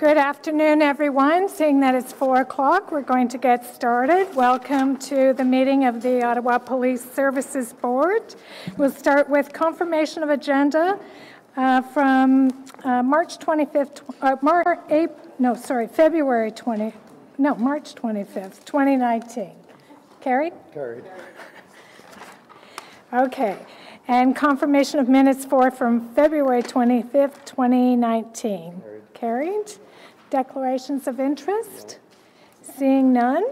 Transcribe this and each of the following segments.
Good afternoon, everyone. Seeing that it's 4 o'clock, we're going to get started. Welcome to the meeting of the Ottawa Police Services Board. We'll start with confirmation of agenda from March 25th, March 25th, 2019. Carried? Carried. Okay. And confirmation of minutes from February 25th, 2019. Carried. Declarations of interest? Seeing none.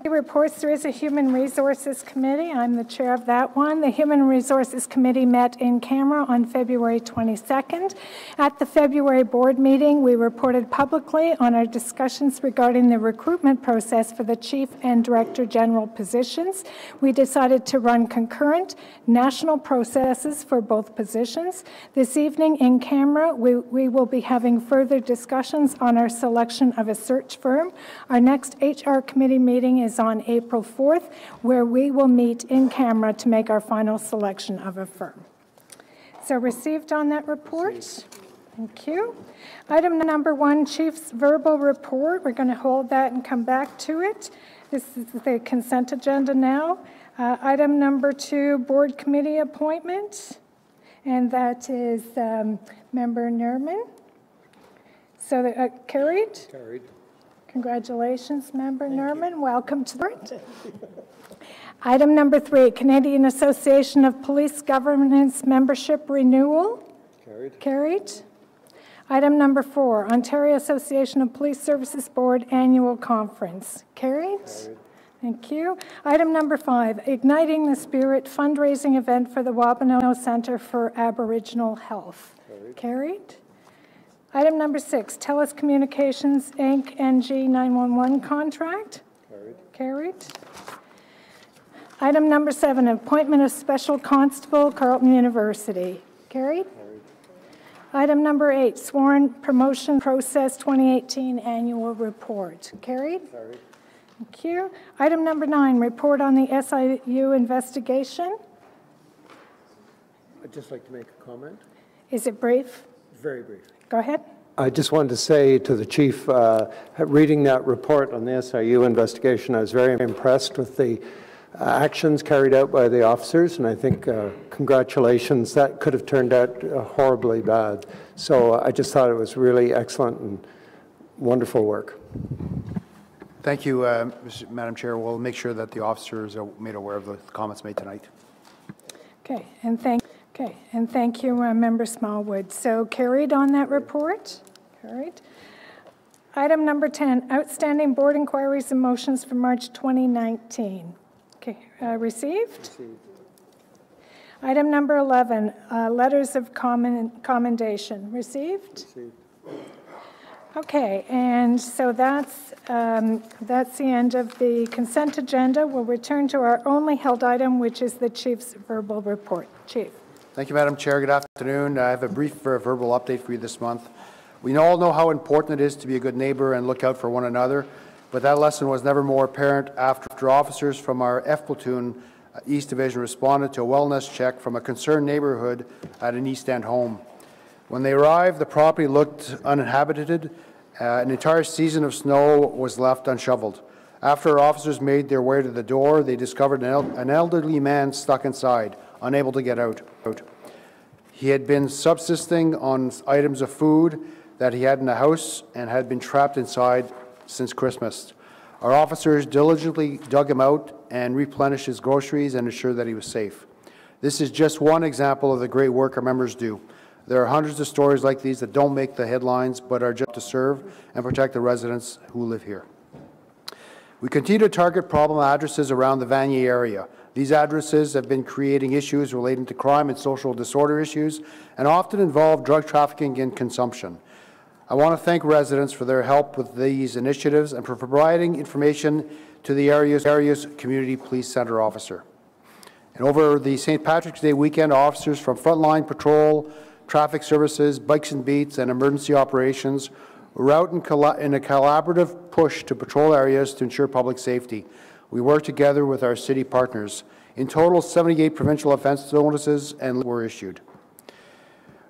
Reports, there is a Human Resources Committee. I'm the chair of that one. The Human Resources Committee met in camera on February 22nd. At the February board meeting, we reported publicly on our discussions regarding the recruitment process for the Chief and Director General positions. We decided to run concurrent national processes for both positions. This evening in camera, we will be having further discussions on our selection of a search firm. Our next HR committee meeting is on April 4th, where we will meet in camera to make our final selection of a firm. So received on that report? Thank you. Item number 1, Chief's verbal report. We're going to hold that and come back to it. This is the consent agenda now. Item number 2, board committee appointment, and that is Member Nerman. So carried? Carried. Congratulations, Member Nerman. Welcome to the board. Item number 3, Canadian Association of Police Governance Membership Renewal. Carried. Carried. Item number 4, Ontario Association of Police Services Board Annual Conference. Carried. Carried. Thank you. Item number 5, Igniting the Spirit fundraising event for the Wabano Centre for Aboriginal Health. Carried. Carried. Item number 6, TELUS Communications Inc. NG 911 contract. Carried. Carried. Item number 7, appointment of Special Constable, Carleton University. Carried. Carried. Item number 8, sworn promotion process 2018 annual report. Carried. Carried. Thank you. Item number 9, report on the SIU investigation. I'd just like to make a comment. Is it brief? Very brief. Go ahead. I just wanted to say to the Chief, reading that report on the SIU investigation, I was very impressed with the actions carried out by the officers, and I think, congratulations, that could have turned out horribly bad. So I just thought it was really excellent and wonderful work. Thank you, Madam Chair. We'll make sure that the officers are made aware of the comments made tonight. Okay, and thank you, Member Smallwood. So carried on that report. Carried. Item number 10, outstanding board inquiries and motions for March 2019. Okay, received? Received. Item number 11, letters of commendation. Received? Received. Okay, and so that's the end of the consent agenda. We'll return to our only held item, which is the Chief's verbal report. Chief. Thank you, Madam Chair. Good afternoon. I have a brief verbal update for you this month. We all know how important it is to be a good neighbour and look out for one another, but that lesson was never more apparent after officers from our F Platoon East Division responded to a wellness check from a concerned neighbourhood at an East End home. When they arrived, the property looked uninhabited. An entire season of snow was left unshoveled. After our officers made their way to the door, they discovered an elderly man stuck inside, unable to get out. He had been subsisting on items of food that he had in the house and had been trapped inside since Christmas. Our officers diligently dug him out and replenished his groceries and ensured that he was safe. This is just one example of the great work our members do. There are hundreds of stories like these that don't make the headlines but are just to serve and protect the residents who live here. We continue to target problem addresses around the Vanier area. These addresses have been creating issues relating to crime and social disorder issues and often involve drug trafficking and consumption. I want to thank residents for their help with these initiatives and for providing information to the area's community police centre officer. And over the St. Patrick's Day weekend, officers from Frontline Patrol, Traffic Services, Bikes and Beats, and Emergency Operations were out in a collaborative push to patrol areas to ensure public safety. We work together with our city partners. In total, 78 provincial offence notices were issued.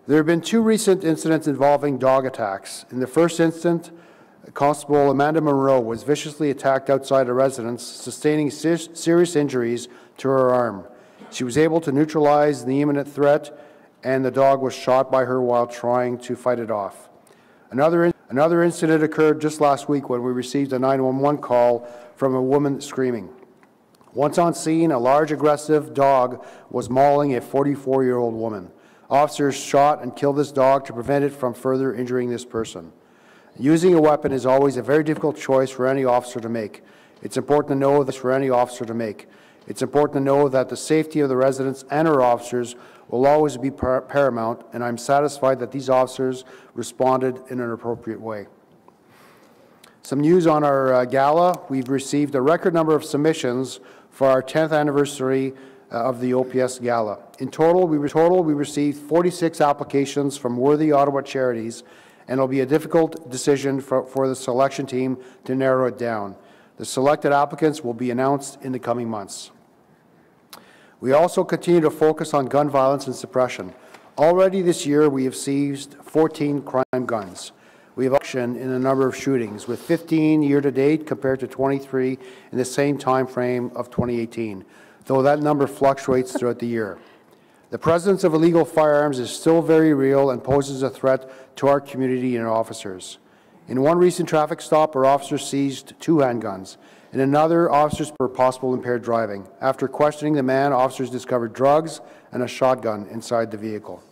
There have been 2 recent incidents involving dog attacks. In the first incident, Constable Amanda Monroe was viciously attacked outside a residence, sustaining serious injuries to her arm. She was able to neutralize the imminent threat, and the dog was shot by her while trying to fight it off. Another incident occurred just last week when we received a 911 call from a woman screaming. Once on scene, a large aggressive dog was mauling a 44-year-old woman. Officers shot and killed this dog to prevent it from further injuring this person. Using a weapon is always a very difficult choice for any officer to make. It's important to know this for any officer to make. It's important to know that the safety of the residents and our officers will always be paramount, and I'm satisfied that these officers responded in an appropriate way. Some news on our gala. We've received a record number of submissions for our 10th anniversary of the OPS Gala. In total, we received 46 applications from worthy Ottawa charities, and it'll be a difficult decision for the selection team to narrow it down. The selected applicants will be announced in the coming months. We also continue to focus on gun violence and suppression. Already this year, we have seized 14 crime guns. We have action in a number of shootings, with 15 year-to-date compared to 23 in the same time frame of 2018, though that number fluctuates throughout the year. The presence of illegal firearms is still very real and poses a threat to our community and our officers. In one recent traffic stop, our officers seized 2 handguns. In another, officers for possible impaired driving. After questioning the man, officers discovered drugs and a shotgun inside the vehicle.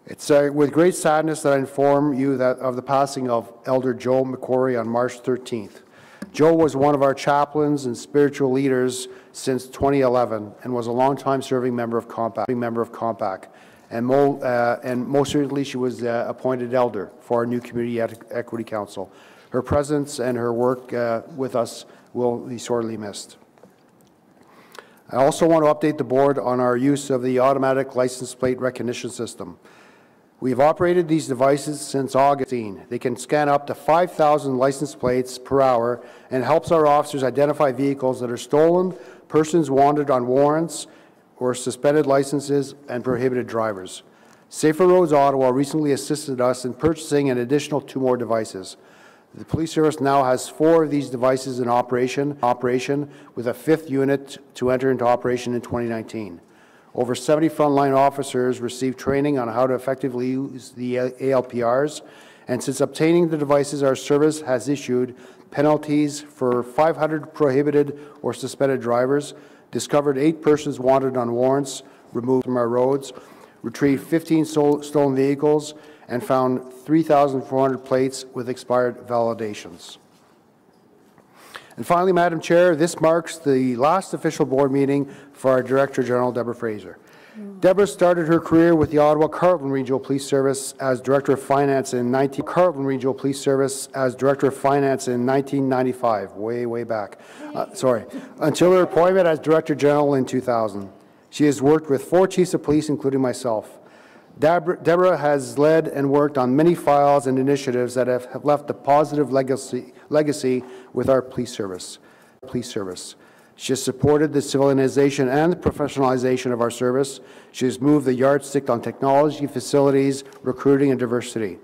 It's with great sadness that I inform you of the passing of Elder Joe McQuarrie on March 13th. Joe was one of our chaplains and spiritual leaders since 2011 and was a long-time serving member of Compact. And most recently, she was appointed elder for our new Community Equity Council. Her presence and her work with us will be sorely missed. I also want to update the board on our use of the automatic license plate recognition system. We have operated these devices since August. They can scan up to 5,000 license plates per hour and helps our officers identify vehicles that are stolen, persons wanted on warrants or suspended licenses, and prohibited drivers. Safer Roads Ottawa recently assisted us in purchasing an additional 2 more devices. The police service now has 4 of these devices in operation, with a 5th unit to enter into operation in 2019. Over 70 frontline officers received training on how to effectively use the ALPRs, and since obtaining the devices, our service has issued penalties for 500 prohibited or suspended drivers, discovered 8 persons wanted on warrants removed from our roads, retrieved 15 stolen vehicles, and found 3,400 plates with expired validations. And finally, Madam Chair, this marks the last official board meeting for our Director General, Deborah Fraser. Deborah started her career with the Ottawa Carleton Regional Police Service as Director of Finance in 1995, way back. Until her appointment as Director General in 2000. She has worked with 4 chiefs of police, including myself. Deborah has led and worked on many files and initiatives that have left a positive legacy with our police service. She has supported the civilization and the professionalization of our service. She has moved the yardstick on technology, facilities, recruiting, and diversity.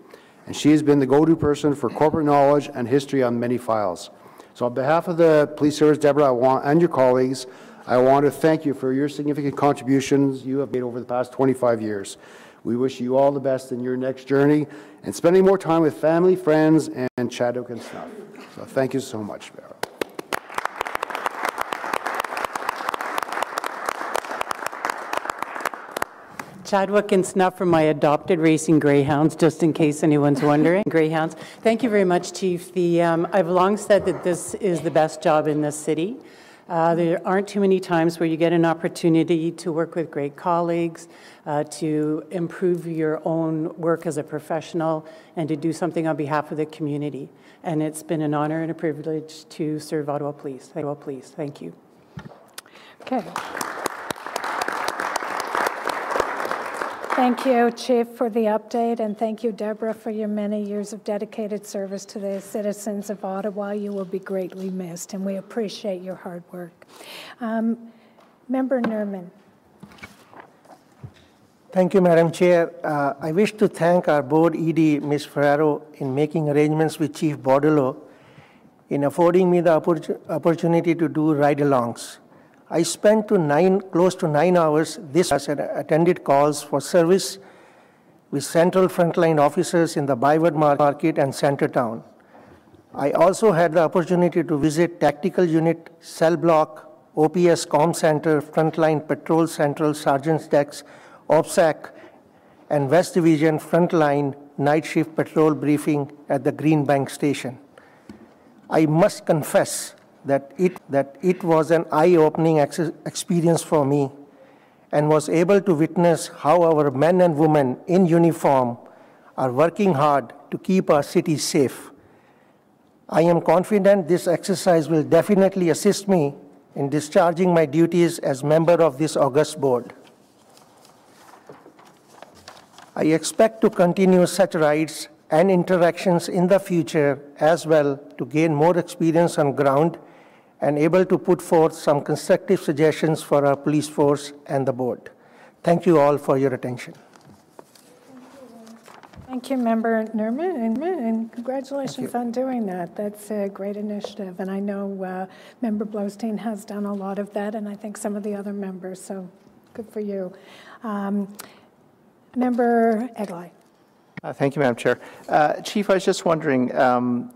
And she has been the go-to person for corporate knowledge and history on many files. So on behalf of the police service, Deborah, and your colleagues, I want to thank you for your significant contributions you have made over the past 25 years. We wish you all the best in your next journey and spending more time with family, friends, and Chadwick and Snuff. So thank you so much, Vera. Chadwick and Snuff are my adopted racing greyhounds, just in case anyone's wondering. Greyhounds. Thank you very much, Chief. I've long said that this is the best job in this city. There aren't too many times where you get an opportunity to work with great colleagues, to improve your own work as a professional, and to do something on behalf of the community. And it's been an honor and a privilege to serve Ottawa Police. Thank you. Okay. Thank you, Chief, for the update, and thank you, Deborah, for your many years of dedicated service to the citizens of Ottawa. You will be greatly missed, and we appreciate your hard work. Member Nerman. Thank you, Madam Chair. I wish to thank our board ED, Ms. Ferraro, in making arrangements with Chief Bordello in affording me the opportunity to do ride-alongs. I spent close to 9 hours this and attended calls for service with central frontline officers in the Byward Market and Centertown. I also had the opportunity to visit Tactical Unit, Cell Block, OPS Comm Center, Frontline Patrol Central, Sergeant's Decks, OPSAC, and West Division Frontline Night Shift Patrol Briefing at the Green Bank Station. I must confess that it was an eye-opening experience for me and was able to witness how our men and women in uniform are working hard to keep our city safe. I am confident this exercise will definitely assist me in discharging my duties as member of this august board. I expect to continue such rides and interactions in the future as well to gain more experience on ground and able to put forth some constructive suggestions for our police force and the board. Thank you all for your attention. Thank you, Member Nerman, and congratulations on doing that. That's a great initiative, and I know Member Blostein has done a lot of that, and I think some of the other members, so good for you. Member Egley. Thank you, Madam Chair. Chief, I was just wondering,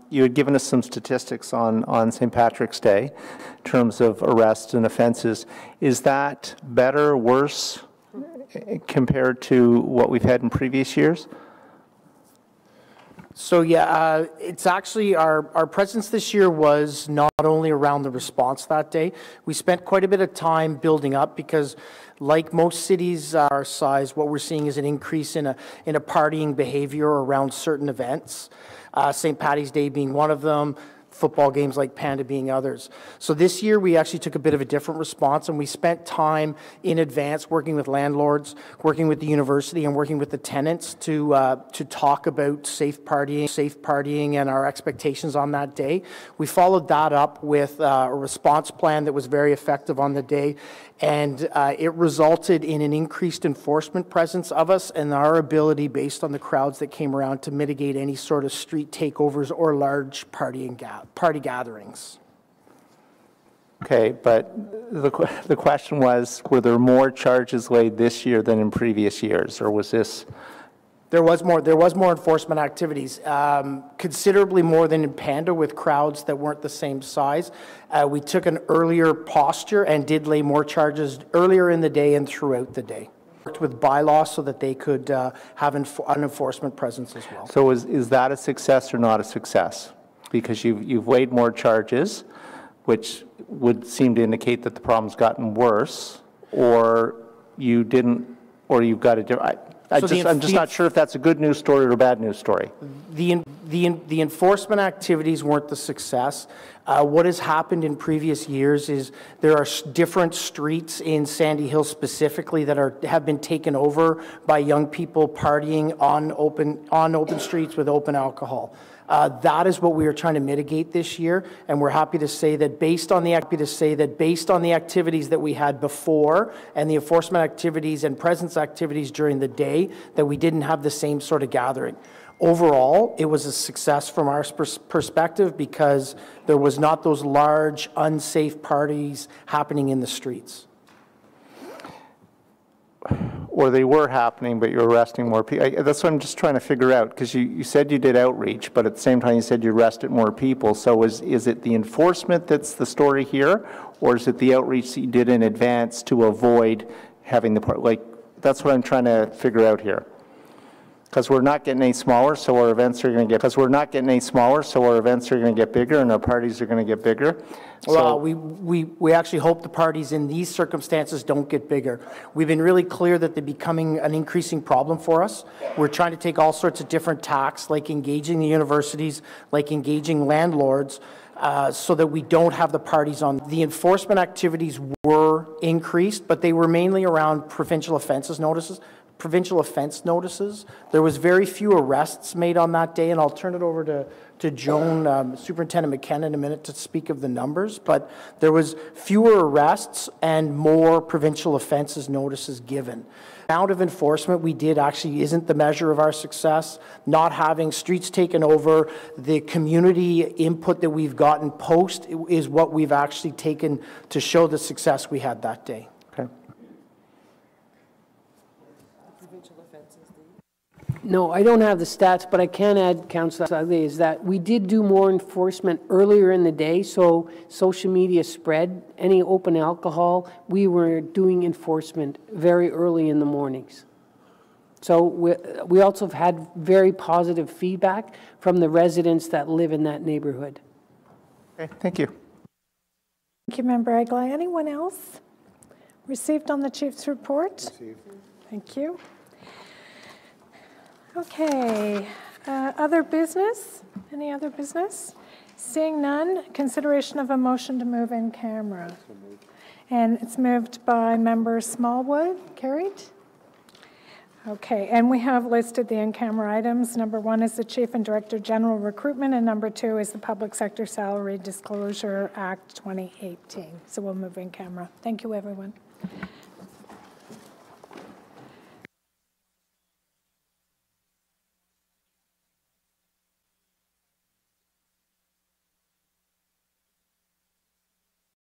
you had given us some statistics on St. Patrick's Day in terms of arrests and offenses. Is that better, worse, compared to what we've had in previous years? So yeah, it's actually our presence this year was not only around the response that day. We spent quite a bit of time building up because, like most cities our size, what we're seeing is an increase in a partying behavior around certain events. St. Paddy's Day being one of them. Football games like Panda being others. So this year we actually took a bit of a different response, and we spent time in advance working with landlords, working with the university, and working with the tenants to talk about safe partying and our expectations on that day. We followed that up with a response plan that was very effective on the day, and it resulted in an increased enforcement presence of us and our ability, based on the crowds that came around, to mitigate any sort of street takeovers or large party gatherings. Okay, but the question was, were there more charges laid this year than in previous years, or was this? There was more enforcement activities, considerably more than in Panda with crowds that weren't the same size. We took an earlier posture and did lay more charges earlier in the day and throughout the day. Worked with bylaws so that they could have an enforcement presence as well. So is that a success or not a success? Because you've laid more charges, which would seem to indicate that the problem's gotten worse, or you didn't, or you've got a different. I'm just not sure if that's a good news story or a bad news story. The enforcement activities weren't the success. What has happened in previous years is there are different streets in Sandy Hill specifically that have been taken over by young people partying on open streets with open alcohol. That is what we are trying to mitigate this year, and we're happy to say that based on the activities that we had before and the enforcement activities and presence activities during the day, that we didn't have the same sort of gathering. Overall, it was a success from our perspective because there was not those large, unsafe parties happening in the streets. Or they were happening, but you're arresting more people. That's what I'm just trying to figure out, because you said you did outreach, but at the same time you said you arrested more people. So is it the enforcement that's the story here, or is it the outreach that you did in advance to avoid having the part? Like, that's what I'm trying to figure out here. Because we're not getting any smaller, so our events are going to get. Because we're not getting any smaller, so our events are going to get bigger, and our parties are going to get bigger. Well, we actually hope the parties in these circumstances don't get bigger. We've been really clear that they're becoming an increasing problem for us. We're trying to take all sorts of different tacks, like engaging the universities, like engaging landlords, so that we don't have the parties on. The enforcement activities were increased, but they were mainly around provincial offences notices. provincial offense notices. There was very few arrests made on that day, and I'll turn it over to Joan, Superintendent McKenna, in a minute to speak of the numbers, but there was fewer arrests and more provincial offenses notices given. The amount of enforcement we did actually isn't the measure of our success. Not having streets taken over, the community input that we've gotten post is what we've actually taken to show the success we had that day. Okay. No, I don't have the stats, but I can add, Councillor Ugly, is that we did do more enforcement earlier in the day, so social media spread. Any open alcohol, we were doing enforcement very early in the mornings. So we also have had very positive feedback from the residents that live in that neighborhood. Okay, thank you. Thank you, Member Egley. Anyone else received on the Chief's report? Received. Thank you. Okay, other business? Any other business? Seeing none, consideration of a motion to move in camera. And it's moved by Member Smallwood. Carried? Okay, and we have listed the in-camera items. Number 1 is the Chief and Director General Recruitment, and number 2 is the Public Sector Salary Disclosure Act 2018. So we'll move in camera. Thank you, everyone.